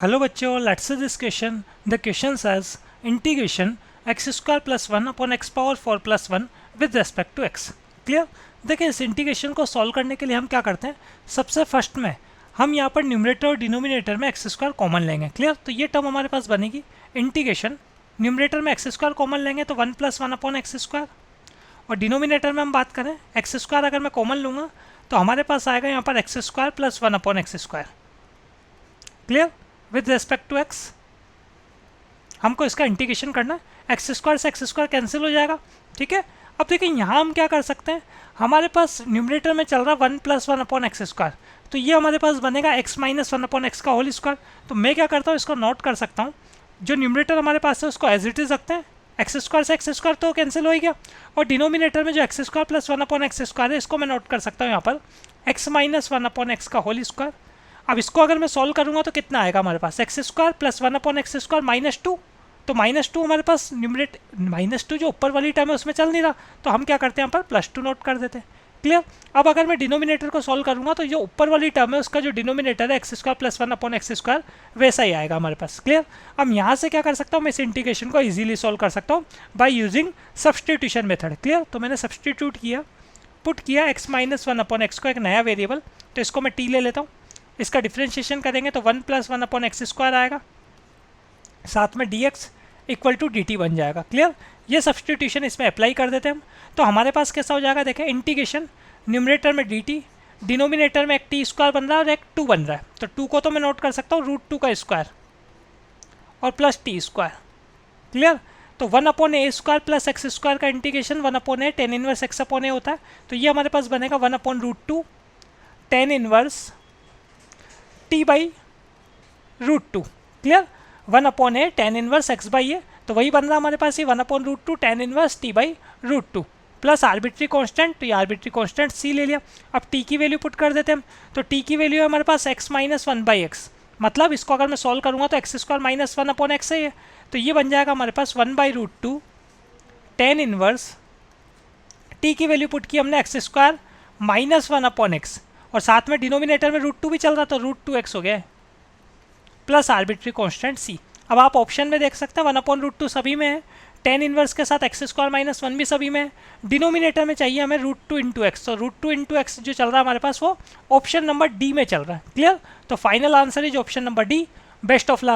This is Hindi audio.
हेलो बच्चों, let's see this question. The question says integration x square plus one upon x power 4 plus one with respect to x. Clear. देखिए, इस इंटीग्रेशन को सॉल्व करने के लिए हम क्या करते हैं, सबसे फर्स्ट में हम यहाँ पर न्यूमरेटर और डिनोमिनेटर में एक्स स्क्वायर कॉमन लेंगे. क्लियर. तो ये टर्म हमारे पास बनेगी इंटीग्रेशन. न्यूमरेटर में एक्स स्क्वायर कॉमन लेंगे तो one plus one upon x square, और डिनोमिनेटर में हम बात करें एक्स स्क्वायर अगर मैं कॉमन लूँगा तो हमारे पास आएगा यहाँ पर x square plus one upon x square. Clear. With respect to x हमको इसका इंटीग्रेशन करना है. एक्स स्क्वायर से एक्स स्क्वायर कैंसिल हो जाएगा. ठीक है. अब देखिए, यहाँ हम क्या कर सकते हैं, हमारे पास न्यूमरेटर में चल रहा है one plus one upon x square, तो ये हमारे पास बनेगा x minus one upon x का होल स्क्वायर. तो मैं क्या करता हूँ, इसको नोट कर सकता हूँ. जो न्यूमरेटर हमारे पास है उसको एज इट इज रखते हैं. एक्स स्क्वायर से एक्स स्क्वायर तो कैंसिल हो ही गया, और डिनोमिनेटर में जो x square plus one upon x square है इसको मैं नोट कर सकता हूँ यहाँ पर x minus one upon x का होल स्क्वायर. अब इसको अगर मैं सॉल्व करूँगा तो कितना आएगा हमारे पास, x square plus one upon x square minus two. तो माइनस टू हमारे पास न्यूमरेट माइनस टू जो ऊपर वाली टर्म है उसमें चल नहीं रहा, तो हम क्या करते हैं यहाँ पर प्लस टू नोट कर देते हैं. क्लियर. अब अगर मैं डिनोमिनेटर को सॉल्व करूँगा तो जो ऊपर वाली टर्म है उसका जो डिनोमिनेटर है x square plus one upon x square वैसा ही आएगा हमारे पास. क्लियर. अब यहाँ से क्या कर सकता हूँ, मैं इस इंटीग्रेशन को ईजिली सॉल्व कर सकता हूँ by using substitution method. Clear. तो मैंने सब्सटीट्यूट किया, पुट किया x minus one upon x को एक नया वेरिएबल, तो इसको मैं टी ले लेता हूँ. इसका डिफ्रेंशिएशन करेंगे तो one plus one upon x square आएगा, साथ में d x equal to d t बन जाएगा. क्लियर. ये सब्सटीट्यूशन इसमें अप्लाई कर देते हैं हम, तो हमारे पास कैसा हो जाएगा, देखें इंटीग्रेशन न्यूमरेटर में डी टी, डिनोमिनेटर में एक टी स्क्वायर बन रहा है और एक टू बन रहा है. तो टू को तो मैं नोट कर सकता हूँ रूट टू का स्क्वायर और प्लस टी स्क्वायर. क्लियर. तो one upon a square plus x square का integration one upon a tan inverse x upon a होता है. तो ये हमारे पास बनेगा one upon root two tan inverse t by root two. Clear. One upon a tan inverse x by a, तो वही बन रहा हमारे पास ये one upon root two tan inverse t by root two plus arbitrary constant. तो ये आर्बिट्री कांस्टेंट सी ले लिया. अब टी की वैल्यू पुट कर देते हैं हम, तो टी की वैल्यू है हमारे पास x minus one by x, मतलब इसको अगर मैं सॉल्व करूँगा तो x square minus one upon x है. तो ये बन जाएगा हमारे पास one by root two tan inverse t की वैल्यू पुट की हमने x square minus one upon x, और साथ में डिनोमिनेटर में रूट टू भी चल रहा, तो रूट टू एक्स हो गया प्लस आर्बिट्री कांस्टेंट सी. अब आप ऑप्शन में देख सकते हैं वन अपॉन रूट टू सभी में है, टेन इनवर्स के साथ एक्स स्क्वायर माइनस वन भी सभी में है. डिनोमिनेटर में चाहिए हमें रूट टू इंटू एक्स, तो रूट टू इंटू एक्स जो चल रहा है हमारे पास वो ऑप्शन नंबर डी में चल रहा है. क्लियर. तो final answer is option number D. Best of luck.